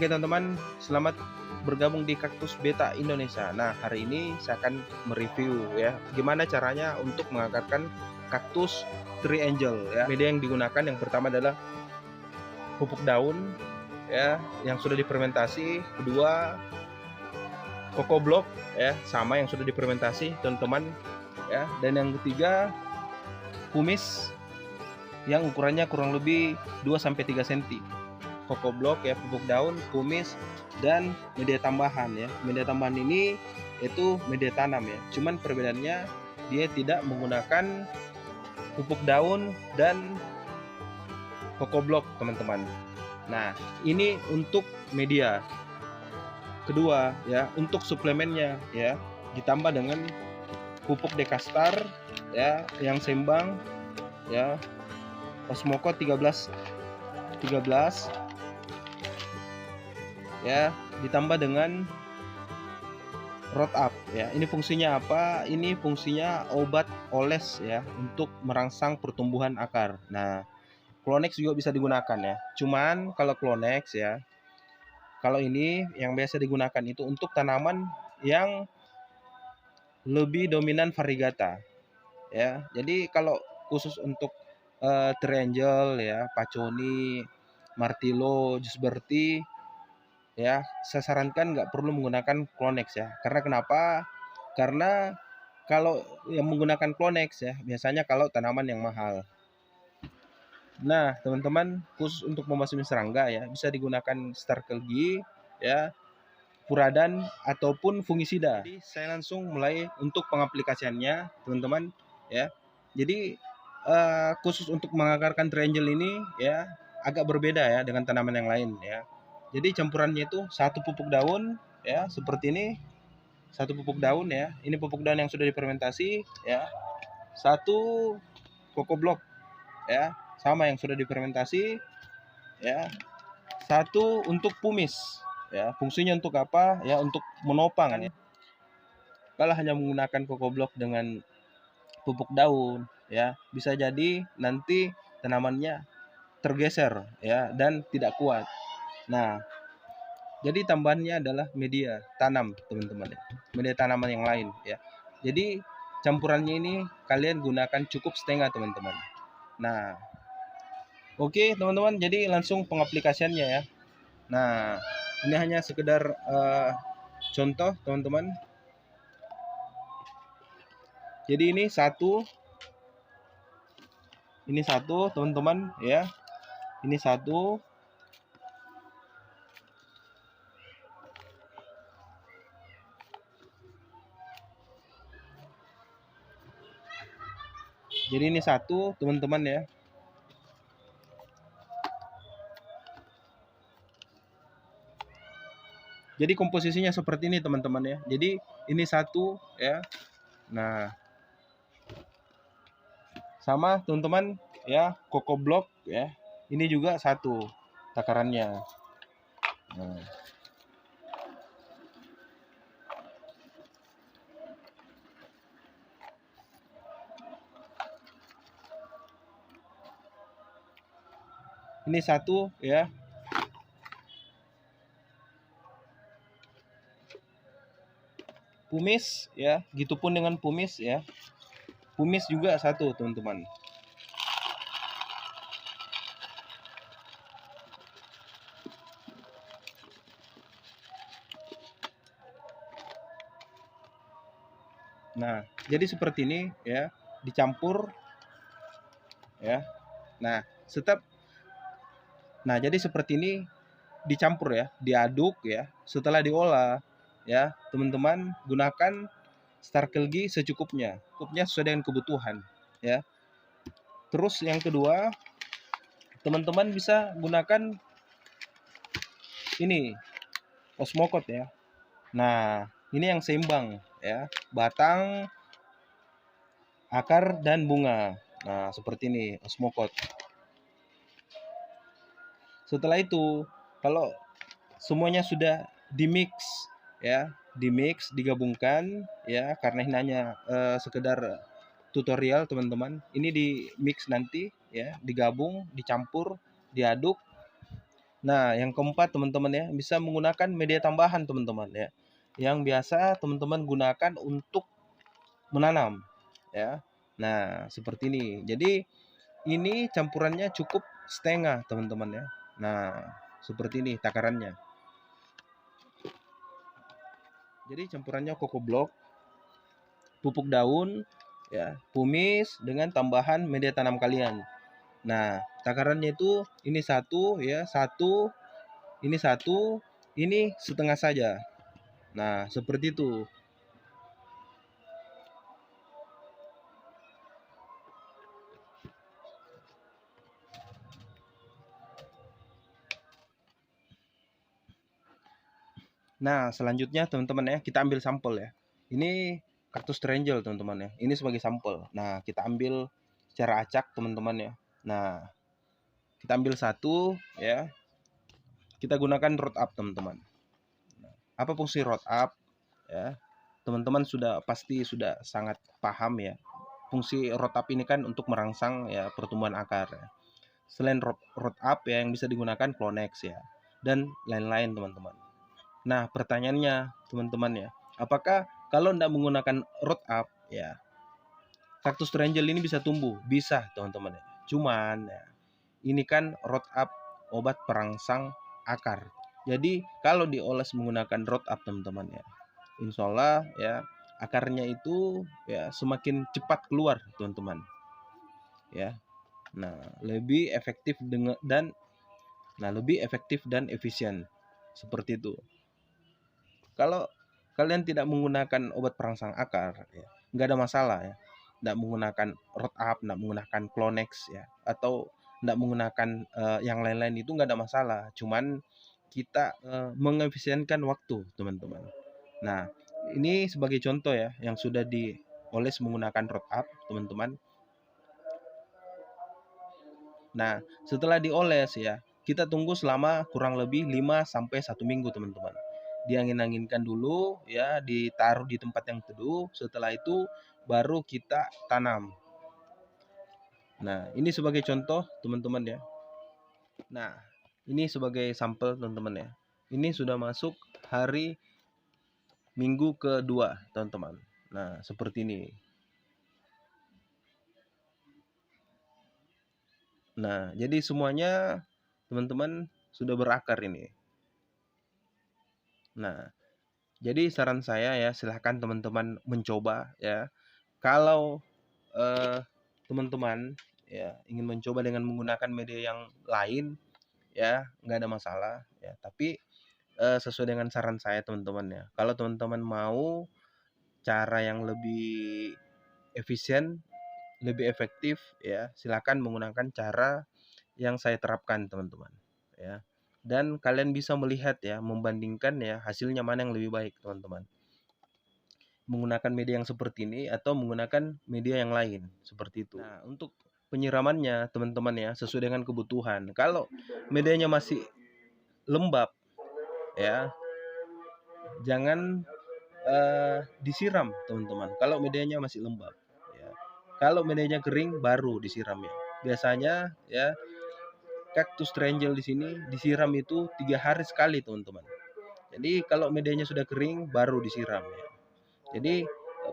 Oke teman-teman, selamat bergabung di Kaktus Beta Indonesia. Nah, hari ini saya akan mereview ya, gimana caranya untuk mengakarkan kaktus Tree Angel ya. Media yang digunakan yang pertama adalah pupuk daun ya, yang sudah difermentasi. Kedua, Coco Block ya, sama yang sudah difermentasi teman-teman ya. Dan yang ketiga, kumis yang ukurannya kurang lebih 2-3 cm. Coco Block ya, pupuk daun, kumis, dan media tambahan ya. Media tambahan ini itu media tanam ya. Cuman perbedaannya dia tidak menggunakan pupuk daun dan Coco Block teman-teman. Nah, ini untuk media. Kedua ya, untuk suplemennya ya, ditambah dengan pupuk Dekastar ya, yang seimbang ya, Osmocote 13 ya, ditambah dengan Root Up ya. Ini fungsinya apa? Ini fungsinya obat oles ya, untuk merangsang pertumbuhan akar. Nah, Clonex juga bisa digunakan ya. Cuman kalau Clonex ya, kalau ini yang biasa digunakan itu untuk tanaman yang lebih dominan variegata ya. Jadi kalau khusus untuk Tree Angel ya, Paconi, Martillo, Jusberti ya, saya sarankan nggak perlu menggunakan Clonex ya. Karena kenapa? Karena kalau yang menggunakan Clonex ya, biasanya kalau tanaman yang mahal. Nah, teman-teman, khusus untuk membasmi serangga ya, bisa digunakan Starkelgi ya, Puradan ataupun fungisida. Jadi saya langsung mulai untuk pengaplikasiannya, teman-teman ya. Jadi khusus untuk mengakarkan Tree Angel ini ya, agak berbeda ya dengan tanaman yang lain ya. Jadi campurannya itu satu pupuk daun ya, seperti ini. Satu pupuk daun ya. Ini pupuk daun yang sudah difermentasi ya. Satu Coco Block ya, sama yang sudah difermentasi ya. Satu untuk pumis ya. Fungsinya untuk apa? Ya, untuk menopang ya. Kalau hanya menggunakan Coco Block dengan pupuk daun ya, bisa jadi nanti tanamannya tergeser ya dan tidak kuat. Nah, jadi tambahannya adalah media tanam teman-teman ya, media tanaman yang lain ya. Jadi campurannya ini kalian gunakan cukup setengah teman-teman. Nah, oke teman-teman, jadi langsung pengaplikasiannya ya. Nah, ini hanya sekedar contoh teman-teman. Jadi ini satu teman-teman ya, ini satu. Jadi ini satu teman-teman ya. Jadi komposisinya seperti ini teman-teman ya. Jadi ini satu ya. Nah, sama teman-teman ya, Coco Block ya. Ini juga satu takarannya. Nah, ini satu ya. Pumis ya, gitupun dengan pumis ya. Pumis juga satu teman-teman. Nah, jadi seperti ini ya, dicampur ya. Nah, jadi seperti ini dicampur ya, diaduk ya. Setelah diolah ya, teman-teman gunakan Starkelgi secukupnya. Cukupnya sesuai dengan kebutuhan ya. Terus yang kedua, teman-teman bisa gunakan ini Osmocote ya. Nah, ini yang seimbang ya, batang, akar, dan bunga. Nah, seperti ini Osmocote. Setelah itu, kalau semuanya sudah dimix ya, digabungkan ya, karena ini hanya sekedar tutorial teman-teman. Ini di mix nanti ya, digabung, dicampur, diaduk. Nah, yang keempat teman-teman ya, bisa menggunakan media tambahan teman-teman ya. Yang biasa teman-teman gunakan untuk menanam ya. Nah, seperti ini. Jadi ini campurannya cukup setengah teman-teman ya. Nah, seperti ini takarannya. Jadi campurannya koko blok, pupuk daun, ya, pumis dengan tambahan media tanam kalian. Nah, takarannya itu ini satu ya, satu, ini setengah saja. Nah, seperti itu. Nah, selanjutnya teman-teman ya, kita ambil sampel ya. Ini kaktus trenjel teman-teman ya. Ini sebagai sampel. Nah, kita ambil secara acak teman-teman ya. Nah, kita ambil satu ya. Kita gunakan root up teman-teman. Apa fungsi root up ya? Teman-teman pasti sudah sangat paham ya. Fungsi root up ini kan untuk merangsang ya pertumbuhan akar ya. Selain root up ya yang bisa digunakan Clonex ya dan lain-lain teman-teman. Nah, pertanyaannya teman-teman ya, apakah kalau tidak menggunakan root up ya, kaktus trenjel ini bisa tumbuh? Bisa teman-teman ya. Cuman ya, ini kan root up obat perangsang akar. Jadi kalau dioles menggunakan root up teman-teman ya, insya Allah ya akarnya itu ya semakin cepat keluar teman-teman ya. Nah, lebih efektif lebih efektif dan efisien seperti itu. Kalau kalian tidak menggunakan obat perangsang akar, ya, nggak ada masalah ya. Nggak menggunakan root up, nggak menggunakan Clonex ya, atau nggak menggunakan yang lain-lain itu nggak ada masalah. Cuman kita mengefisienkan waktu, teman-teman. Nah, ini sebagai contoh ya, yang sudah dioles menggunakan root up, teman-teman. Nah, setelah dioles ya, kita tunggu selama kurang lebih 5 sampai 1 minggu, teman-teman. Diangin-anginkan dulu ya, ditaruh di tempat yang teduh. Setelah itu baru kita tanam. Nah, ini sebagai contoh, teman-teman ya. Nah, ini sebagai sampel, teman-teman ya. Ini sudah masuk hari minggu kedua, teman-teman. Nah, seperti ini. Nah, jadi semuanya teman-teman sudah berakar ini. Nah, jadi saran saya ya, silahkan teman-teman mencoba ya. Kalau teman-teman ya ingin mencoba dengan menggunakan media yang lain ya, nggak ada masalah ya. Tapi sesuai dengan saran saya teman-teman ya. Kalau teman-teman mau cara yang lebih efisien, lebih efektif ya, silakan menggunakan cara yang saya terapkan teman-teman ya. Dan kalian bisa melihat ya, membandingkan ya hasilnya mana yang lebih baik teman-teman. Menggunakan media yang seperti ini atau menggunakan media yang lain seperti itu. Nah, untuk penyiramannya teman-teman ya sesuai dengan kebutuhan. Kalau medianya masih lembab ya, jangan disiram teman-teman. Kalau medianya masih lembab ya. Kalau medianya kering baru disiram ya. Biasanya ya kaktus trenjel di sini disiram itu 3 hari sekali teman-teman. Jadi kalau medianya sudah kering baru disiram ya. Jadi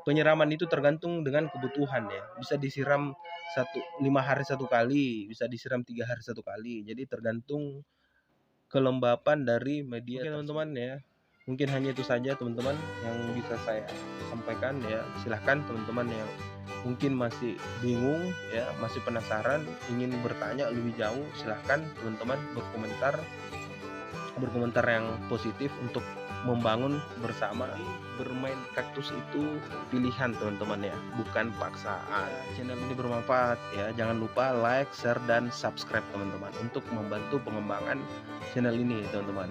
penyiraman itu tergantung dengan kebutuhan ya. Bisa disiram 5 hari 1 kali, bisa disiram 3 hari 1 kali. Jadi tergantung kelembapan dari media. Oke teman-teman ya. Mungkin hanya itu saja teman-teman yang bisa saya sampaikan ya. Silahkan teman-teman yang mungkin masih bingung ya, masih penasaran, ingin bertanya lebih jauh, silahkan teman-teman berkomentar yang positif untuk membangun bersama. Bermain kaktus itu pilihan teman-teman ya, bukan paksaan. Channel ini bermanfaat ya, jangan lupa like, share, dan subscribe teman-teman untuk membantu pengembangan channel ini teman-teman.